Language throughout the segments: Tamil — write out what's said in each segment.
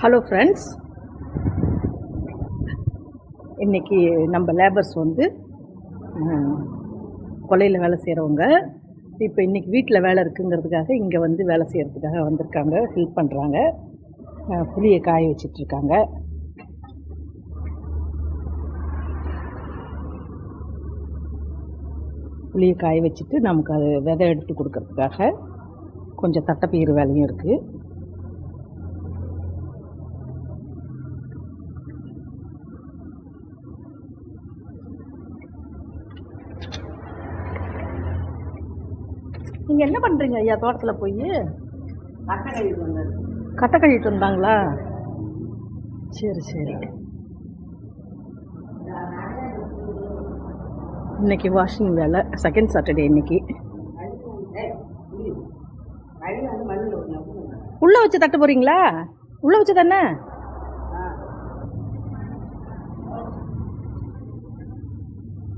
ஹலோ ஃப்ரெண்ட்ஸ், இன்றைக்கி நம்ம லேபர்ஸ் வந்து கொல்லையில் வேலை செய்கிறவங்க இப்போ இன்றைக்கி வீட்டில் வேலை இருக்குங்கிறதுக்காக இங்கே வந்து வேலை செய்கிறதுக்காக வந்திருக்காங்க. ஹெல்ப் பண்ணுறாங்க. புளியை காய வச்சிட்ருக்காங்க. புளியை காய வச்சுட்டு நமக்கு அது விதை எடுத்து கொடுக்கறதுக்காக கொஞ்சம் தட்டைப்பயிறு வேலையும் இருக்குது. நீங்கள் என்ன பண்ணுறீங்க ஐயா தோட்டத்தில் போய்? கட்டை கழிட்டு வந்தாங்களா? சரி சரி. இன்னைக்கு வாஷிங் வேலை, செகண்ட் சாட்டர்டே. இன்னைக்கு உள்ளே வச்சு தட்ட போகிறீங்களா? உள்ளே வச்சு தானே?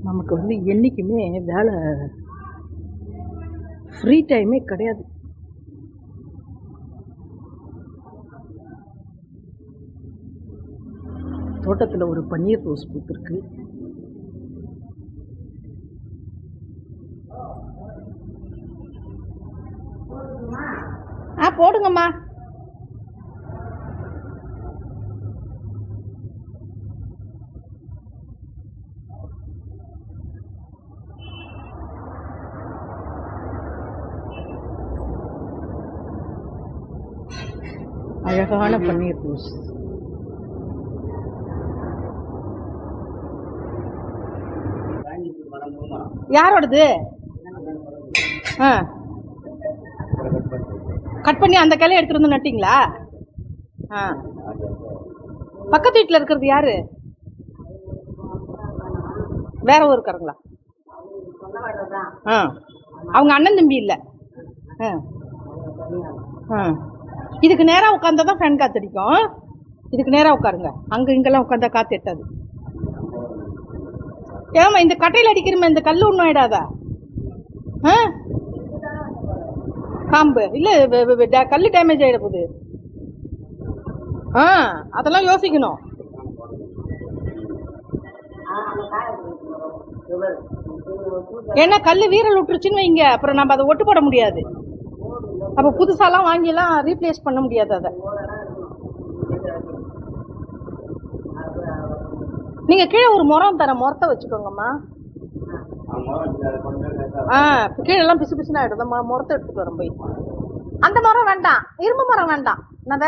நமக்கு வந்து என்றைக்குமே வேலை ஃப்ரீ டைமே கிடையாது. தோட்டத்தில் ஒரு பன்னீர் ரோஸ் பூத்துருக்கு. போடுங்கம்மா. அழகான பன்னீர் ரோஸ். யாரோடது? கட் பண்ணி அந்த கிளையை எடுத்துட்டு வந்து நட்டிங்களா? பக்கத்து வீட்டில் இருக்கிறது யாரு? வேற ஊருக்காரங்களா? அவங்க அண்ணன் தம்பி இல்லை. இதுக்கு நேராக உட்காந்தா தான் ஃபேன் காற்றடிக்கும். இதுக்கு நேராக உட்காருங்க. அங்கே இங்கெல்லாம் உட்காந்தா காற்று எட்டாது. ஏமா இந்த கட்டையில் அடிக்கிறமே, இந்த கல் ஒன்றும் ஆயிடாதா? காம்பு இல்லை, கல் டேமேஜ் ஆகிட போகுது. அதெல்லாம் யோசிக்கணும். ஏன்னா கல் வீரல் விட்டுருச்சுன்னு வைங்க, அப்புறம் நம்ம அதை ஒட்டு போட முடியாது. அப்போ புதுசாலாம் வாங்கிலாம் ரீப்ளேஸ் பண்ண முடியாது. அதை நீங்கள் கீழே ஒரு முறம் தரேன், முறத்தை வச்சுக்கோங்கம்மா. கீழெல்லாம் பிசு பிசுன்னு ஆகிடும். முறத்தை எடுத்துகிட்டு வரேன் போய். அந்த மரம் வேண்டாம், இரும்பு மரம் வேண்டாம். நான்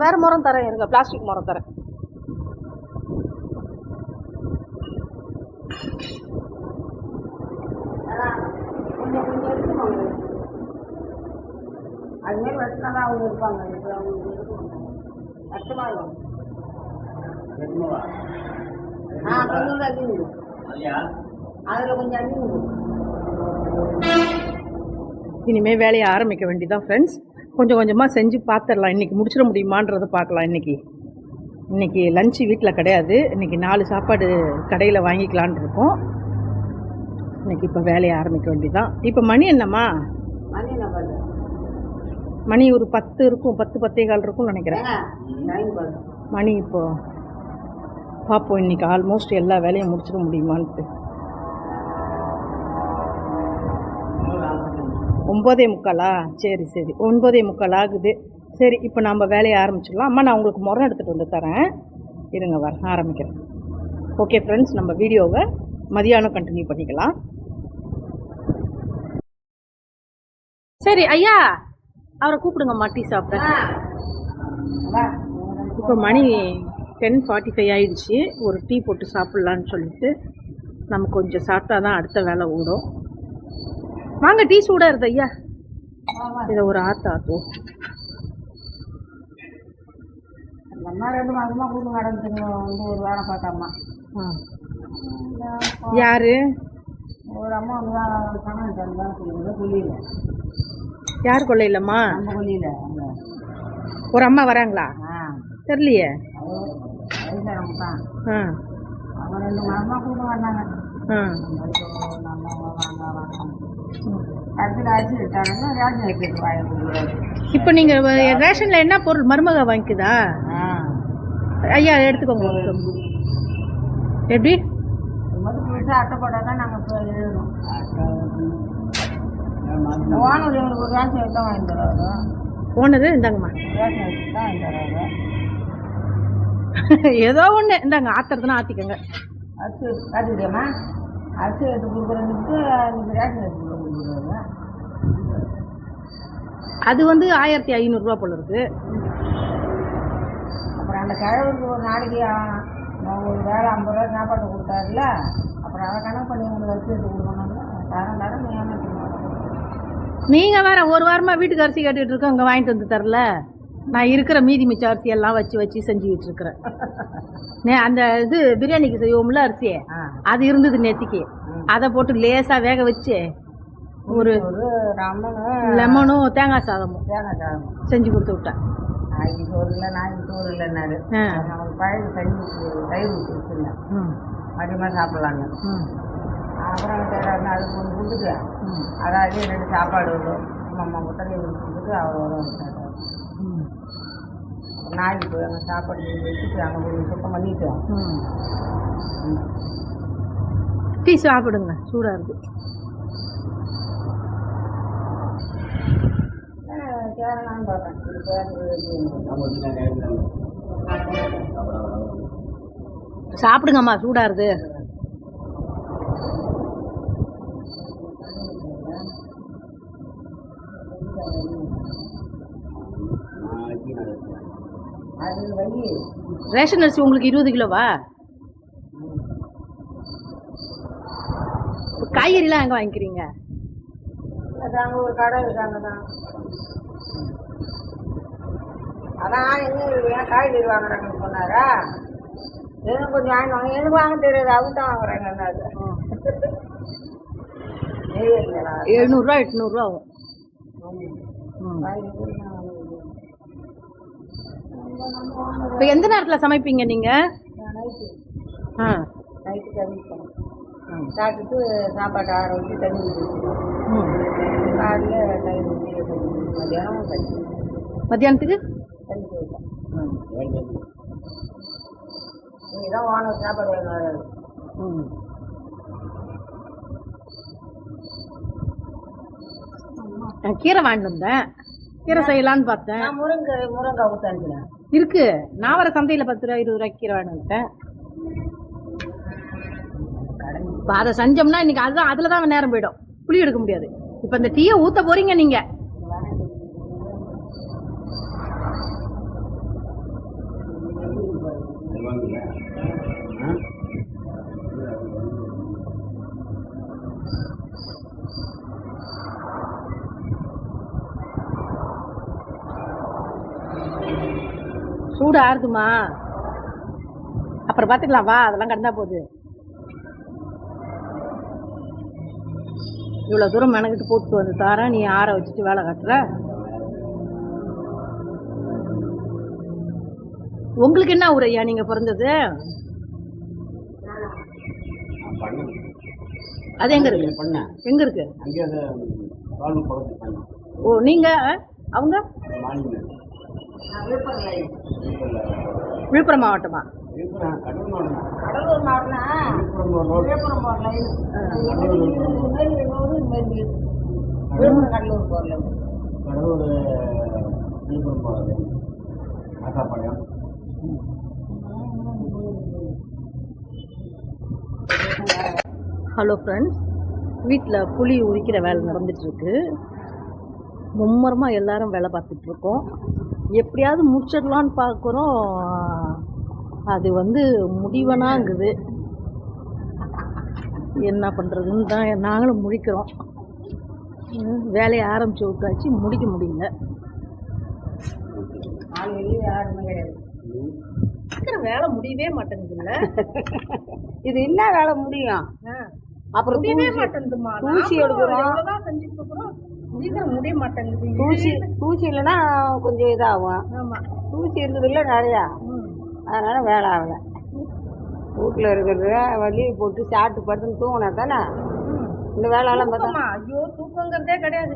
வேற முறம் தரேன். இருங்க, பிளாஸ்டிக் முறம் தரேன். அது மாதிரி வச்சுனாதான் அவங்க இருப்பாங்க. கஷ்டமாக இருக்கும். அதில் கொஞ்சம் அடிங்க. இனிமேல் வேலையை ஆரம்பிக்க வேண்டியதான் ஃப்ரெண்ட்ஸ். கொஞ்சம் கொஞ்சமாக செஞ்சு பார்த்துடலாம். இன்றைக்கி முடிச்சிட முடியுமான்றதை பார்க்கலாம். இன்றைக்கி லஞ்சு வீட்டில் கிடையாது. இன்றைக்கி 4 சாப்பாடு கடையில் வாங்கிக்கலான் இருக்கோம். இன்றைக்கி இப்போ வேலையை ஆரம்பிக்க வேண்டியதான். இப்போ மணி என்னம்மா? மணி ஒரு 10 இருக்கும், 10-10:15 இருக்கும்னு நினைக்கிறேன். மணி இப்போ பார்ப்போம். இன்றைக்கி ஆல்மோஸ்ட் எல்லா வேலையும் முடிச்சிட முடியுமான்ட்டு. 9:45. சரி சரி, 9:45 ஆகுது. சரி, இப்போ நம்ம வேலையை ஆரம்பிச்சிடலாம். அம்மா, நான் உங்களுக்கு முறம் எடுத்துகிட்டு வந்து தரேன். இருங்க, ஆரம்பிக்கிறேன். ஓகே ஃப்ரெண்ட்ஸ், நம்ம வீடியோவை மதியானம் கண்டினியூ பண்ணிக்கலாம். சரி ஐயா, அவரை கூப்பிடுங்கம்மா, டீ சாப்பிட. இப்போ மணி 10:45 ஆயிடுச்சு. ஒரு டீ போட்டு சாப்பிட்லான்னு சொல்லிட்டு நம்ம கொஞ்சம் சாப்பிட்டா தான் அடுத்த வேலை ஓடும். வாங்க, டீ சூடாக இருது ஐயா. இதை ஒரு ஆற்றும். ஒரு வேலை பார்த்தாம்மா. யாரு? ஒரு அம்மா கொல்லியில். யார் கொல்லையிலம்மா? நம்ம கொல்லியில் ஒரு அம்மா வராங்களா? தெரியலையே. அவங்க 2 மரமாக கூட வந்தாங்க. இப்போ நீங்கள் ரேஷனில் என்ன பொருள் மருமக வாங்கிக்குதா? ஐயா எடுத்துக்கோங்க. எப்படி புதுசாக அட்டை போட்டால் தான் நாங்கள் இப்போ எழுதணும். ஓனர் எங்களுக்கு ஒரு ரேஷன் எடுத்து தான் வாங்கி தராரு. ஓனரு இந்தாங்கம்மா. ரேஷன் எடுத்து தான் வாங்கி தராரு. ஏதோ ஒன்று இந்தாங்க, ஆத்துறதுனா ஆற்றிக்கோங்க. அரிசி காட்டுக்கிட்டியாம்மா? அரிசி எடுத்து கொடுக்குறதுக்கு நீங்கள் ரேஷன் எடுத்து கொடுக்குறாங்க. அது வந்து 1500 போல இருக்கு. அப்புறம் அந்த கிழவருக்கு ஒரு நாளைக்கு ஒரு வேலை 50 ரூபா சாப்பாடு கொடுத்தாருல, அப்புறம் அதை கணக்கு பண்ணி உங்களுக்கு அரிசி எடுத்து கொடுக்கணும்ல. தரம் ஏமாற்றணும். நீங்கள் வேற ஒரு வாரமாக வீட்டுக்கு அரிசி கேட்டுக்கிட்டு இருக்கோம், இங்கே வாங்கிட்டு வந்து தரல. நான் இருக்கிற மீதி மிச்ச அரிசி எல்லாம் வச்சு செஞ்சுக்கிட்டு இருக்கிறேன். அந்த இது பிரியாணிக்கு செய்வோம்ல அரிசியை, அது இருந்தது நேத்திக்கு. அதை போட்டு லேசாக வேக வச்சு ஒரு லெமனும் தேங்காய் சாதமும் செஞ்சு கொடுத்து விட்டேன். நாய்க்கு சோறு இல்லை, நாய்க்கு சோறு இல்லைன்னாரு. நமக்கு பழைய தயிர் ஊற்றி வச்சுருந்தேன், மதியமாக சாப்பிட்லான்னு. அப்புறம் அதுக்கு ஒன்று கொடுத்துட்டு அதாவது 2 சாப்பாடு வரும் அம்மா முட்டை கொடுத்துட்டு அவ்வளோ விட்டாரு. நாய்க்கு போய் அங்கே சாப்பாடு வச்சுட்டு அங்கே போய் சுத்தம் பண்ணிட்டு டீ சாப்பிடுங்க, சூடாக இருக்குது. கேரளான்னு பார்த்தேன். சாப்பிடுங்கம்மா, சூடாக இருக்குது. ரேஷன் அரிசி உங்களுக்கு 20 கிலோவா? காய்கறிலாம் எங்கே வாங்கிக்கிறீங்க? அதாங்க ஒரு கடை இருக்காங்க தான். அதான் எங்கே காய்கறி வாங்குறாங்கன்னு சொன்னாரா? எனக்கு கொஞ்சம் வாங்கினாங்க. எனக்கு வாங்க தெரியாது, அவங்க தான் வாங்குறாங்க. 700 800 ஆகும். இப்போ எந்த நேரத்தில் சமைப்பீங்க நீங்கள்? நைட்டு தண்ணி சாப்பிட்டுட்டு சாப்பாடு ஆற வச்சு தண்ணி ஊற்றி காலையில் தயிர் ஊற்றி மத்தியானம் தண்ணி மத்தியானத்துக்கு தண்ணி போயிட்டேன். நீங்கள் தான் ஓனர் சாப்பாடு வாங்கினாரு. கீரை வாங்கிட்டு வந்தேன், கீரை செய்யலான்னு பார்த்தேன். முருங்கை ஊற்றாந்துக்கிறேன் இருக்கு. நான் வர சந்தையில் 10 ரூபா 20 ரூபாய்க்கு கீரை வாங்கிட்டு வந்துட்டேன். இப்போ அதை செஞ்சோம்னா இன்னைக்கு அதுதான், அதில் தான் நேரம் போயிடும், புளி எடுக்க முடியாது. இப்போ இந்த டீயை ஊற்ற போறீங்க நீங்கள். சூடு ஆறுதுமா, அப்புறம் பார்த்துக்கலாம் வா, அதெல்லாம் கடந்தா போகுது. இவ்வளோ தூரம் மெனக்கிட்டு போட்டு வந்து தாரேன், நீ ஆற வச்சுட்டு வேலை காட்டுற. உங்களுக்கு என்ன ஊர் ஐயா நீங்கள் பிறந்தது? அது எங்கே இருக்கு? எங்கே இருக்கு? ஓ, நீங்கள் அவங்க விழுப்புரம் மாவட்டமா? கடலூர் மாவட்டம். விழுப்புரம் கடலூர் போகல. கடலூர் விழுப்புரம் போகிறது ஆசாப்பாளையம். ஹலோ ஃப்ரெண்ட்ஸ், வீட்டில் புளி உரிக்கிற வேலை நடந்துட்டுருக்கு. மும்மரமாக எல்லாரும் வேலை பார்த்துட்ருக்கோம். எப்படியாவது முடிச்சிடலான்னு பார்க்குறோம், அது வந்து முடிவனாங்குது. என்ன பண்ணுறதுன்னு தான் நாங்களும் முழிக்கிறோம். வேலையை ஆரம்பித்து விட்டாச்சு, முடிக்க முடியல. யாருமே கிடையாது. வேலை முடியவே மாட்டேங்குதுல்ல. இது என்ன வேலை முடியும்? அப்புறம் முடியவே மாட்டேங்குதுமா. தூசி எடுக்கிறோம், செஞ்சுட்டு இருக்கிறோம், முடிய மாட்டேங்குது. தூசி இல்லைன்னா கொஞ்சம் இதாகும். ஆமாம், தூசி இருக்குது இல்லை நிறையா, அதனால வேலை ஆகலை. வீட்டில் இருக்கிறது வலி போட்டு சாப்பிட்டு படுத்துன்னு தூங்கினா தானே இந்த வேலையெல்லாம் பார்த்தா. ஐயோ, தூக்கங்கிறதே கிடையாது.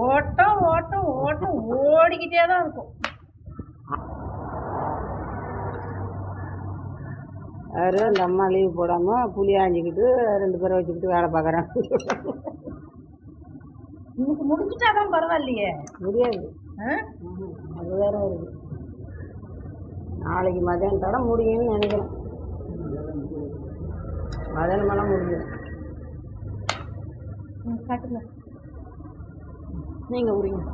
ஓட்டம் ஓட்டம் ஓட்டம் ஓடிக்கிட்டே தான் இருக்கும். அவர் அந்த அம்மா லீவு போடாமல் புளியை ஆஞ்சிக்கிட்டு 2 பேரை வச்சுக்கிட்டு வேலை பார்க்குறாங்க. இன்னைக்கு முடிச்சுட்டாதான் பரவாயில்லையே. முடியாது. அது வேற வருது. நாளைக்கு மதியானத்தோட முடியும்னு நினைக்கிறேன். மதியானமெல்லாம் முடியும். காட்டுங்க, நீங்கள் உரிங்க.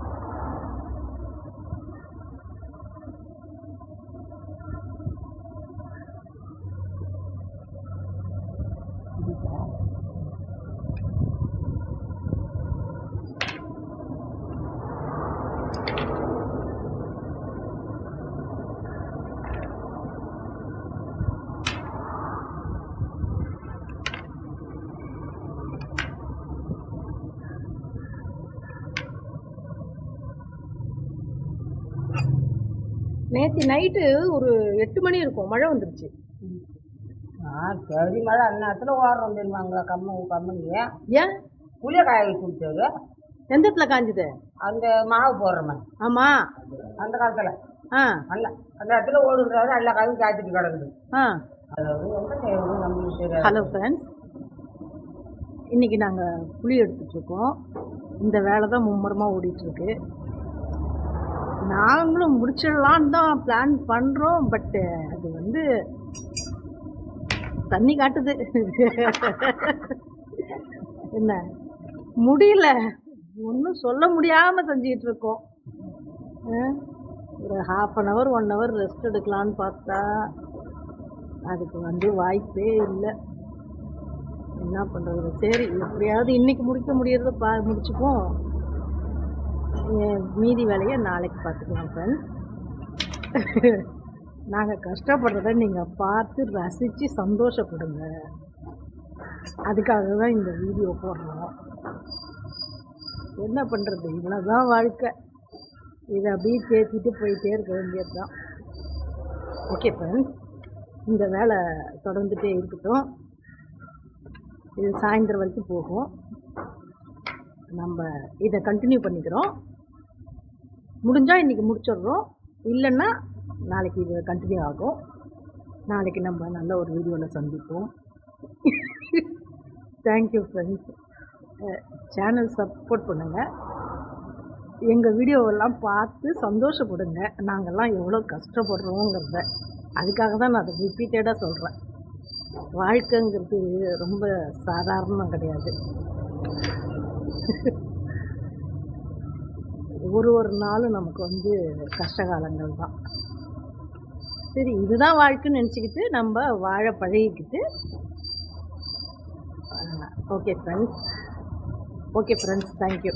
நேற்று நைட்டு ஒரு 8 மணி இருக்கும், மழை வந்துருச்சு. சரி மழை அந்த நேரத்தில் ஓடுறோம் தெரியுமாங்க கம்மனிங்க. ஏன் புளியை காய வச்சு கொடுத்தாரு. எந்த இடத்துல காஞ்சுது? அந்த மாவு போடுறோமே. ஆமாம், அந்த காலத்தில் ஆ அல்ல அந்த இடத்துல ஓடுன்றாரு எல்லா காயும் காய்ச்சிட்டு கிடக்குது. ஆ. அதாவது எந்த செய்யறது நம்மளுக்கு தெரியாது. ஹலோ ஃப்ரெண்ட்ஸ், இன்றைக்கி நாங்கள் புளி எடுத்துட்ருக்கோம். இந்த வேலை தான் மும்முரமாக ஓடிட்டுருக்கு. நாங்களும் முடிச்சிடலான்னு தான் பிளான் பண்ணுறோம். பட்டு அது வந்து தண்ணி காட்டுது. என்ன முடியல, ஒன்றும் சொல்ல முடியாமல் செஞ்சிகிட்டு இருக்கோம். ஒரு 1/2 hour 1 hour ரெஸ்ட் எடுக்கலான்னு பார்த்தா அதுக்கு வந்து வாய்ப்பே இல்லை. என்ன பண்ணுறது? சரி, எப்படியாவது இன்றைக்கி முடிக்க முடியறத முடிச்சுப்போம். மீதி வேலையை நாளைக்கு பார்த்துக்கலாம் ஃப்ரெண்ட்ஸ். நாங்கள் கஷ்டப்படுறத நீங்கள் பார்த்து ரசித்து சந்தோஷப்படுங்க. அதுக்காக தான் இந்த வீடியோ போடுறோம். என்ன பண்ணுறது, இவ்வளோ தான் வாழ்க்கை. இதை அப்படியே தேத்திட்டு போயிட்டே இருக்க வேண்டியது தான். ஓகே ஃப்ரெண்ட்ஸ், இந்த வேலை தொடர்ந்துகிட்டே இருக்கட்டும். இது சாயந்தரம் வரைக்கும் போகும். நம்ம இதை கண்டினியூ பண்ணிக்கிறோம். முடிஞ்சால் இன்றைக்கி முடிச்சிடுறோம், இல்லைன்னா நாளைக்கு இது கண்டினியூ ஆகும். நாளைக்கு நம்ம நல்ல ஒரு வீடியோவில் சந்திப்போம். Thank you friends. சேனல் சப்போர்ட் பண்ணுங்கள். எங்கள் வீடியோவெல்லாம் பார்த்து சந்தோஷப்படுங்க. நாங்கள்லாம் எவ்வளோ கஷ்டப்படுறோங்கிறத அதுக்காக தான் நான் அதை ரிப்பீட்டடாக சொல்கிறேன். வாழ்க்கைங்கிறது ரொம்ப சாதாரணம் கிடையாது. ஒரு நாளும் நமக்கு வந்து கஷ்டகாலங்கள் தான். சரி, இதுதான் வாழ்க்கைன்னு நினச்சிக்கிட்டு நம்ம வாழ பழகிக்கிட்டு. Okay friends, thank you.